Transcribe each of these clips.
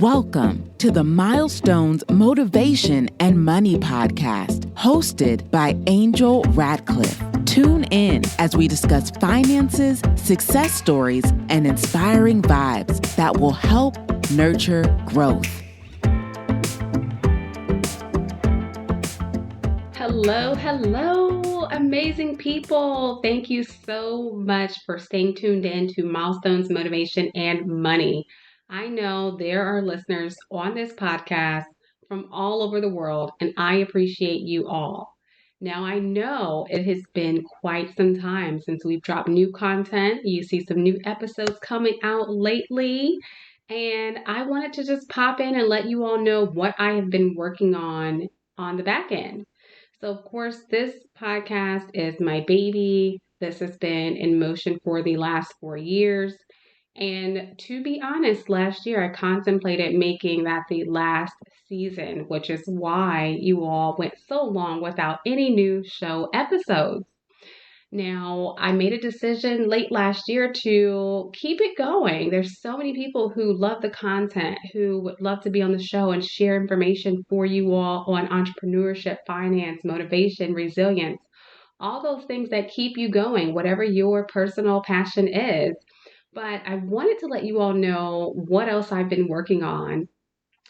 Welcome to the Milestones Motivation and Money podcast, hosted by Angel Radcliffe. Tune in as we discuss finances, success stories, and inspiring vibes that will help nurture growth. Hello, amazing people. Thank you so much for staying tuned in to Milestones, Motivation, and Money. I know there are listeners on this podcast from all over the world, and I appreciate you all. Now, I know it has been quite some time since we've dropped new content. You see some new episodes coming out lately, and I wanted to just pop in and let you all know what I have been working on the back end. So, of course, this podcast is my baby. This has been in motion for the last 4 years. And to be honest, last year I contemplated making that the last season, which is why you all went so long without any new show episodes. Now, I made a decision late last year to keep it going. There's so many people who love the content, who would love to be on the show and share information for you all on entrepreneurship, finance, motivation, resilience, all those things that keep you going, whatever your personal passion is. But I wanted to let you all know what else I've been working on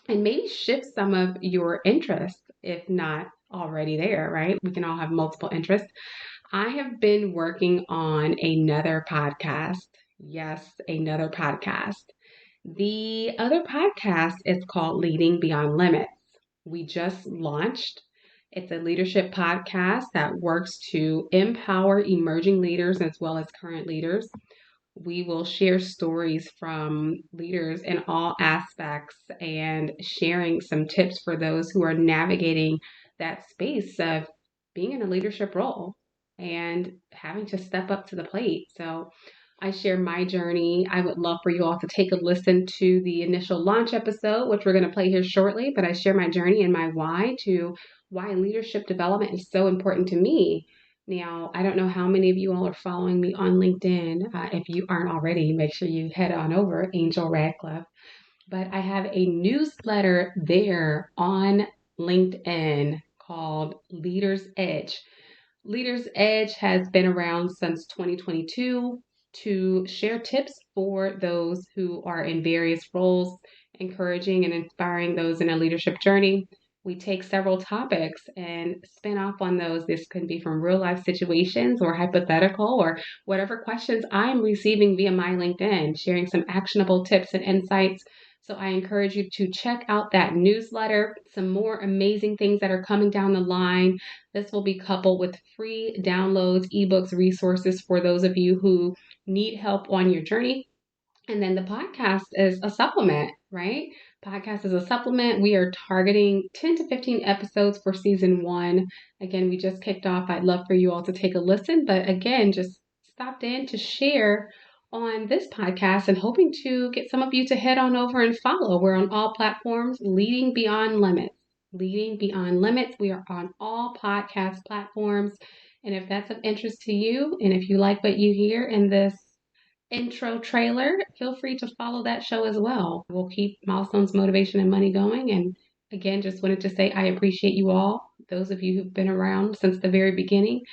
and maybe shift some of your interests, if not already there, right? We can all have multiple interests. I have been working on another podcast. Yes, another podcast. The other podcast is called Leading Beyond Limits. We just launched. It's a leadership podcast that works to empower emerging leaders as well as current leaders. We will share stories from leaders in all aspects and sharing some tips for those who are navigating that space of being in a leadership role and having to step up to the plate. So I share my journey. I would love for you all to take a listen to the initial launch episode, which we're going to play here shortly, but I share my journey and my why to why leadership development is so important to me. Now, I don't know how many of you all are following me on LinkedIn. If you aren't already, make sure you head on over, Angel Radcliffe. But I have a newsletter there on LinkedIn called Leaders Edge. Leaders Edge has been around since 2022 to share tips for those who are in various roles, encouraging and inspiring those in a leadership journey. We take several topics and spin off on those. This can be from real life situations or hypothetical or whatever questions I'm receiving via my LinkedIn, sharing some actionable tips and insights. So I encourage you to check out that newsletter, some more amazing things that are coming down the line. This will be coupled with free downloads, ebooks, resources for those of you who need help on your journey. And then the podcast is a supplement, right? Podcast is a supplement. We are targeting 10 to 15 episodes for season 1. Again, we just kicked off. I'd love for you all to take a listen. But again, just stopped in to share on this podcast and hoping to get some of you to head on over and follow. We're on all platforms, Leading Beyond Limits. Leading Beyond Limits. We are on all podcast platforms. And if that's of interest to you, and if you like what you hear in this intro trailer, feel free to follow that show as well. We'll keep Milestones, Motivation, and Money going. And again, just wanted to say I appreciate you all, those of you who've been around since the very beginning.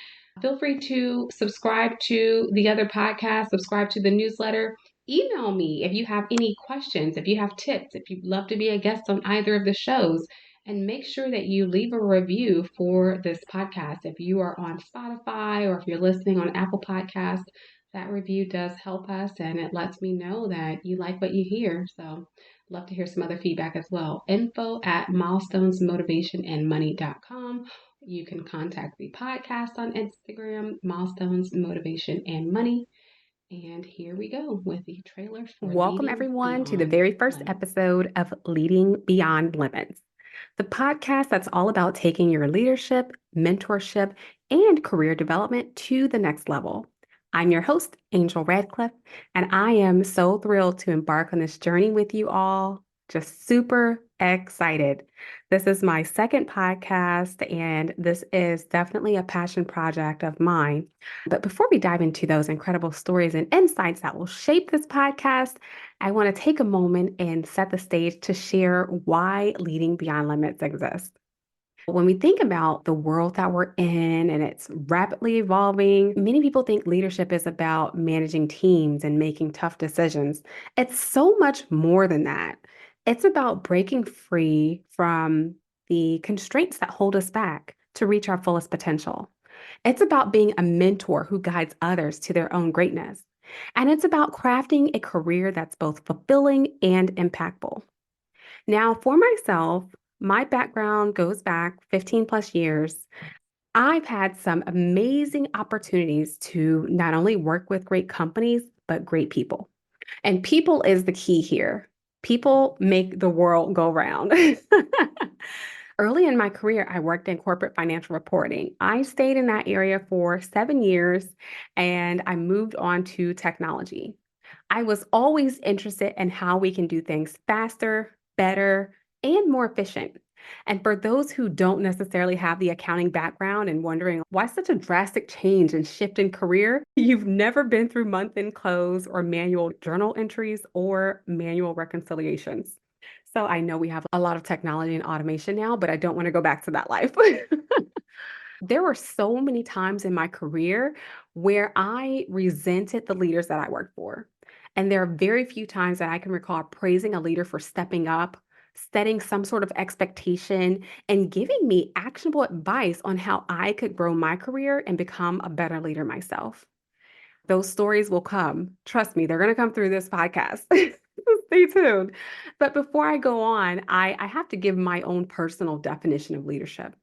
Feel free to subscribe to the other podcast, subscribe to the newsletter. Email me if you have any questions, if you have tips, if you'd love to be a guest on either of the shows. And make sure that you leave a review for this podcast. If you are on Spotify or if you're listening on Apple Podcasts, that review does help us and it lets me know that you like what you hear. So love to hear some other feedback as well. info@milestonesmotivationandmoney.com. You can contact the podcast on Instagram, Milestones Motivation and Money. And here we go with the trailer for Welcome everyone to the very first episode of Leading Beyond Limits, the podcast that's all about taking your leadership, mentorship, and career development to the next level. I'm your host, Angel Radcliffe, and I am so thrilled to embark on this journey with you all. Just super Excited. This is my second podcast, and this is definitely a passion project of mine. But before we dive into those incredible stories and insights that will shape this podcast, I want to take a moment and set the stage to share why Leading Beyond Limits exists. When we think about the world that we're in and it's rapidly evolving, many people think leadership is about managing teams and making tough decisions. It's so much more than that. It's about breaking free from the constraints that hold us back to reach our fullest potential. It's about being a mentor who guides others to their own greatness. And it's about crafting a career that's both fulfilling and impactful. Now, for myself, my background goes back 15 plus years. I've had some amazing opportunities to not only work with great companies, but great people. And people is the key here. People make the world go round. Early in my career, I worked in corporate financial reporting. I stayed in that area for 7 years and I moved on to technology. I was always interested in how we can do things faster, better, and more efficient. And for those who don't necessarily have the accounting background and wondering why such a drastic change and shift in career, you've never been through month end close or manual journal entries or manual reconciliations. So I know we have a lot of technology and automation now, but I don't want to go back to that life. There were so many times in my career where I resented the leaders that I worked for. And there are very few times that I can recall praising a leader for stepping up, setting some sort of expectation, and giving me actionable advice on how I could grow my career and become a better leader myself. Those stories will come. Trust me, they're going to come through this podcast. Stay tuned. But before I go on, I have to give my own personal definition of leadership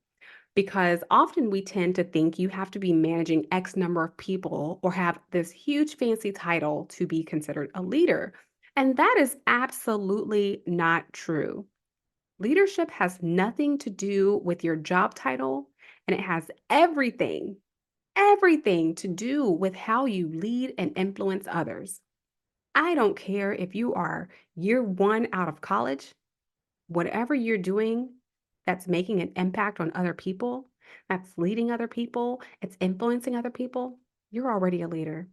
because often we tend to think you have to be managing X number of people or have this huge fancy title to be considered a leader. And that is absolutely not true. Leadership has nothing to do with your job title, and it has everything to do with how you lead and influence others. I don't care if you are year one out of college, whatever you're doing that's making an impact on other people, that's leading other people, it's influencing other people, you're already a leader.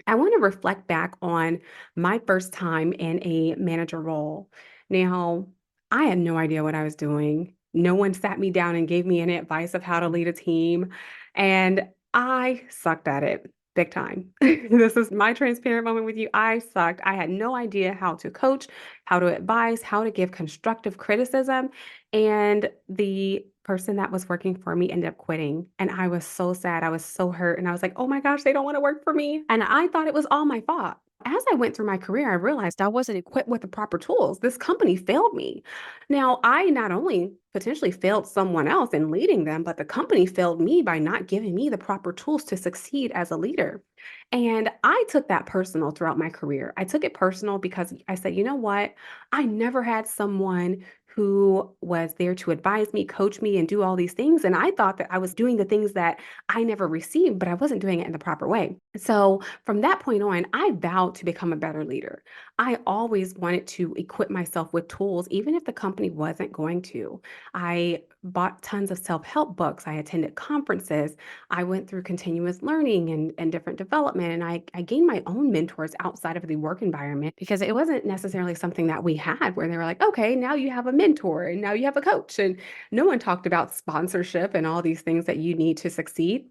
I want to reflect back on my first time in a manager role. Now, I had no idea what I was doing. No one sat me down and gave me any advice of how to lead a team. And I sucked at it big time. This is my transparent moment with you. I sucked. I had no idea how to coach, how to advise, how to give constructive criticism. And the person that was working for me ended up quitting. And I was so sad. I was so hurt. And I was like, oh my gosh, they don't want to work for me. And I thought it was all my fault. As I went through my career, I realized I wasn't equipped with the proper tools. This company failed me. Now, I not only potentially failed someone else in leading them, but the company failed me by not giving me the proper tools to succeed as a leader. And I took that personal throughout my career. I took it personal because I said, you know what? I never had someone who was there to advise me, coach me, and do all these things. And I thought that I was doing the things that I never received, but I wasn't doing it in the proper way. So from that point on, I vowed to become a better leader. I always wanted to equip myself with tools, even if the company wasn't going to. I bought tons of self help books. I attended conferences. I went through continuous learning and different development. And I gained my own mentors outside of the work environment because it wasn't necessarily something that we had where they were like, okay, now you have a mentor and now you have a coach. And no one talked about sponsorship and all these things that you need to succeed.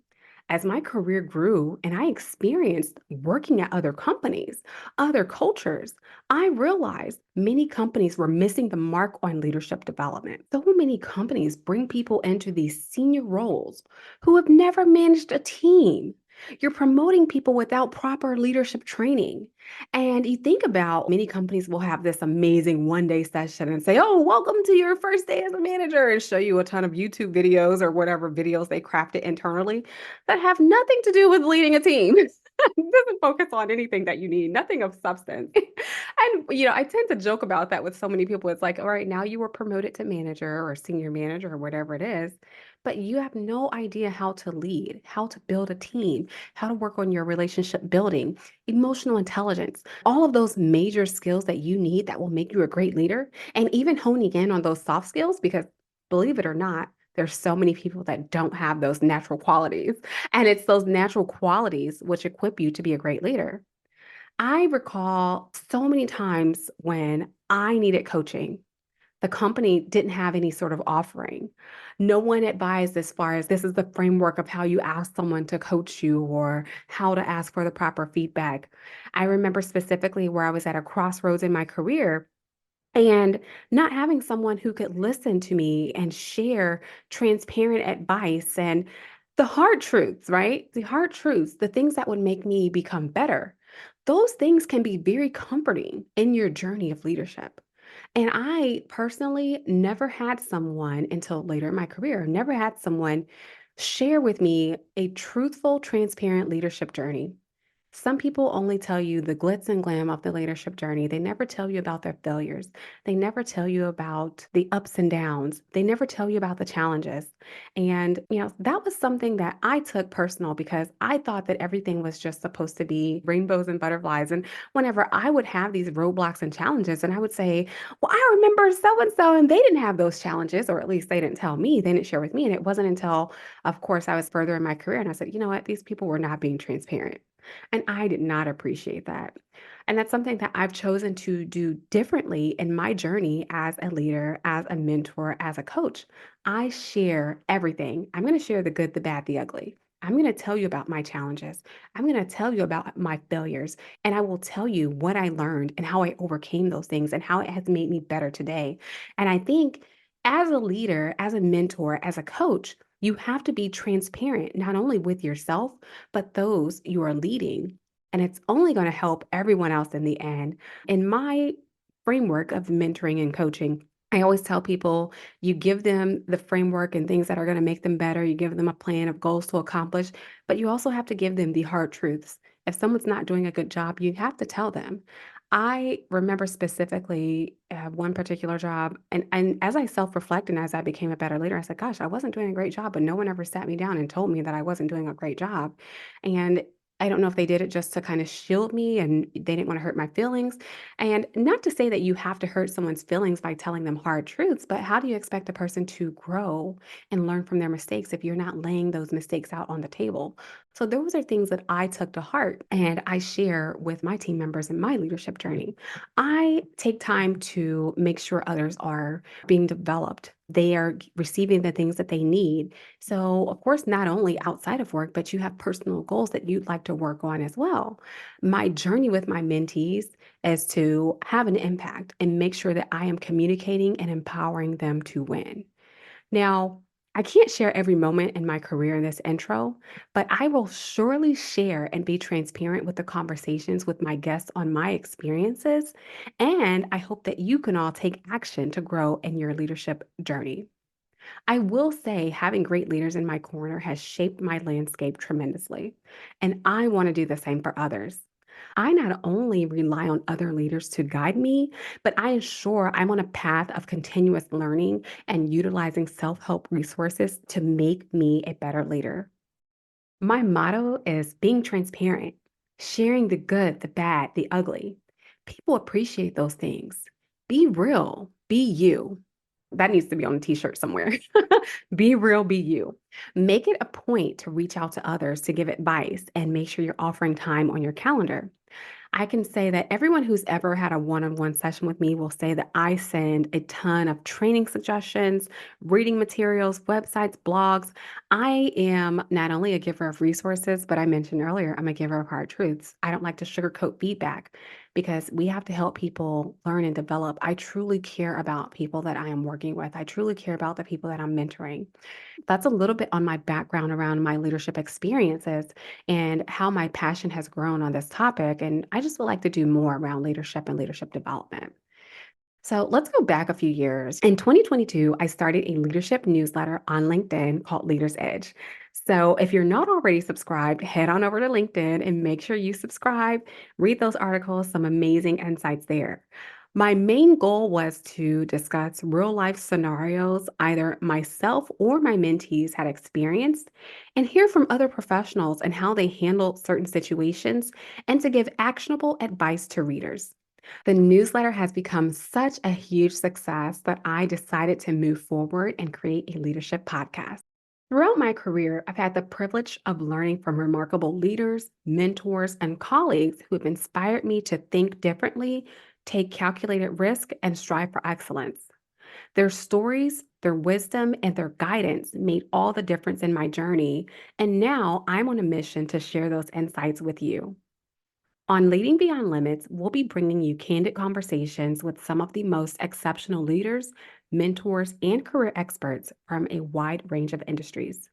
As my career grew and I experienced working at other companies, other cultures, I realized many companies were missing the mark on leadership development. So many companies bring people into these senior roles who have never managed a team. You're promoting people without proper leadership training. And you think about many companies will have this amazing 1 day session and say, oh, welcome to your first day as a manager, and show you a ton of YouTube videos or whatever videos they crafted internally that have nothing to do with leading a team. Doesn't focus on anything that you need, nothing of substance. And, I tend to joke about that with so many people. It's like, all right, now you were promoted to manager or senior manager or whatever it is. but you have no idea how to lead, how to build a team, how to work on your relationship building, emotional intelligence, all of those major skills that you need that will make you a great leader, and even honing in on those soft skills, because believe it or not, there's so many people that don't have those natural qualities. And it's those natural qualities which equip you to be a great leader. I recall so many times when I needed coaching, the company didn't have any sort of offering. No one advised as far as this is the framework of how you ask someone to coach you or how to ask for the proper feedback. I remember specifically where I was at a crossroads in my career and not having someone who could listen to me and share transparent advice and the hard truths, right? The hard truths, the things that would make me become better. Those things can be very comforting in your journey of leadership. And I personally never had someone until later in my career, never had someone share with me a truthful, transparent leadership journey. Some people only tell you the glitz and glam of the leadership journey. They never tell you about their failures. They never tell you about the ups and downs. They never tell you about the challenges. And, that was something that I took personal because I thought that everything was just supposed to be rainbows and butterflies. And whenever I would have these roadblocks and challenges, and I would say, well, I remember so and so, and they didn't have those challenges, or at least they didn't tell me, they didn't share with me. And it wasn't until, of course, I was further in my career and I said, you know what, these people were not being transparent. And I did not appreciate that. And that's something that I've chosen to do differently in my journey as a leader, as a mentor, as a coach. I share everything. I'm going to share the good, the bad, the ugly. I'm going to tell you about my challenges. I'm going to tell you about my failures. And I will tell you what I learned and how I overcame those things and how it has made me better today. And I think as a leader, as a mentor, as a coach, you have to be transparent, not only with yourself, but those you are leading. And it's only going to help everyone else in the end. In my framework of mentoring and coaching, I always tell people you give them the framework and things that are going to make them better. You give them a plan of goals to accomplish, but you also have to give them the hard truths. If someone's not doing a good job, you have to tell them. I remember specifically one particular job, and as I self reflect and as I became a better leader, I said, "Gosh, I wasn't doing a great job," but no one ever sat me down and told me that I wasn't doing a great job. And I don't know if they did it just to kind of shield me and they didn't want to hurt my feelings. And not to say that you have to hurt someone's feelings by telling them hard truths, but how do you expect a person to grow and learn from their mistakes if you're not laying those mistakes out on the table? So those are things that I took to heart and I share with my team members in my leadership journey. I take time to make sure others are being developed. They are receiving the things that they need. So, of course, not only outside of work, but you have personal goals that you'd like to work on as well. My journey with my mentees is to have an impact and make sure that I am communicating and empowering them to win. Now, I can't share every moment in my career in this intro, but I will surely share and be transparent with the conversations with my guests on my experiences. And I hope that you can all take action to grow in your leadership journey. I will say having great leaders in my corner has shaped my landscape tremendously, and I want to do the same for others. I not only rely on other leaders to guide me, but I ensure I'm on a path of continuous learning and utilizing self help resources to make me a better leader. My motto is being transparent, sharing the good, the bad, the ugly. People appreciate those things. Be real, be you. That needs to be on a t-shirt somewhere. Be real, be you. Make it a point to reach out to others to give advice and make sure you're offering time on your calendar. I can say that everyone who's ever had a one on one session with me will say that I send a ton of training suggestions, reading materials, websites, blogs. I am not only a giver of resources, but I mentioned earlier, I'm a giver of hard truths. I don't like to sugarcoat feedback because we have to help people learn and develop. I truly care about people that I am working with, I truly care about the people that I'm mentoring. That's a little bit on my background around my leadership experiences and how my passion has grown on this topic. And I just would like to do more around leadership and leadership development. So let's go back a few years. In 2022, I started a leadership newsletter on LinkedIn called Leaders Edge. So if you're not already subscribed, head on over to LinkedIn and make sure you subscribe, read those articles, some amazing insights there. My main goal was to discuss real life scenarios either myself or my mentees had experienced and hear from other professionals and how they handled certain situations and to give actionable advice to readers. The newsletter has become such a huge success that I decided to move forward and create a leadership podcast. Throughout my career, I've had the privilege of learning from remarkable leaders, mentors, and colleagues who have inspired me to think differently, take calculated risk, and strive for excellence. Their stories, their wisdom, and their guidance made all the difference in my journey, and now I'm on a mission to share those insights with you. On Leading Beyond Limits, we'll be bringing you candid conversations with some of the most exceptional leaders, mentors, and career experts from a wide range of industries.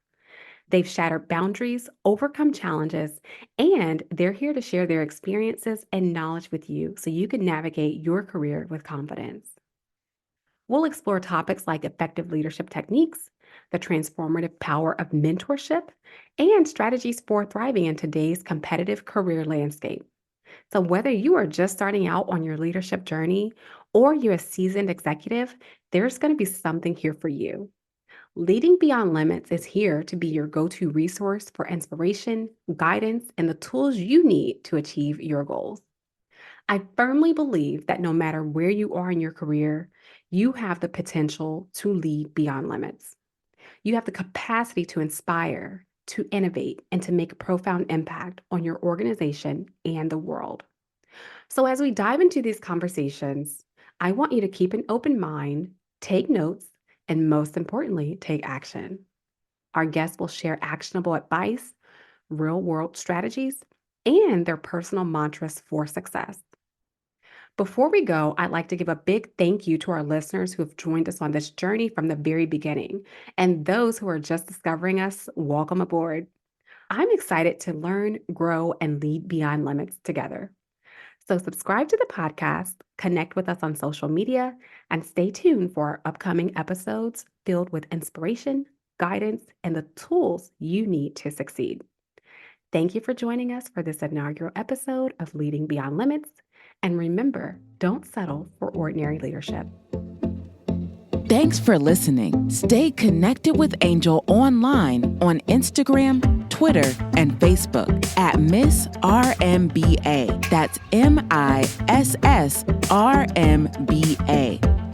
They've shattered boundaries, overcome challenges, and they're here to share their experiences and knowledge with you so you can navigate your career with confidence. We'll explore topics like effective leadership techniques, the transformative power of mentorship, and strategies for thriving in today's competitive career landscape. So, whether you are just starting out on your leadership journey or you're a seasoned executive, there's going to be something here for you. Leading Beyond Limits is here to be your go to resource for inspiration, guidance, and the tools you need to achieve your goals. I firmly believe that no matter where you are in your career, you have the potential to lead beyond limits. You have the capacity to inspire, to innovate, and to make a profound impact on your organization and the world. So, as we dive into these conversations, I want you to keep an open mind, take notes, and most importantly, take action. Our guests will share actionable advice, real world strategies, and their personal mantras for success. Before we go, I'd like to give a big thank you to our listeners who have joined us on this journey from the very beginning. And those who are just discovering us, welcome aboard. I'm excited to learn, grow, and lead beyond limits together. So, subscribe to the podcast, connect with us on social media, and stay tuned for our upcoming episodes filled with inspiration, guidance, and the tools you need to succeed. Thank you for joining us for this inaugural episode of Leading Beyond Limits. And remember, don't settle for ordinary leadership. Thanks for listening. Stay connected with Angel online on Instagram, Twitter, and Facebook at Miss RMBA. That's MISSRMBA.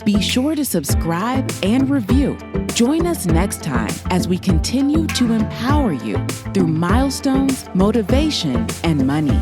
Be sure to subscribe and review. Join us next time as we continue to empower you through milestones, motivation, and money.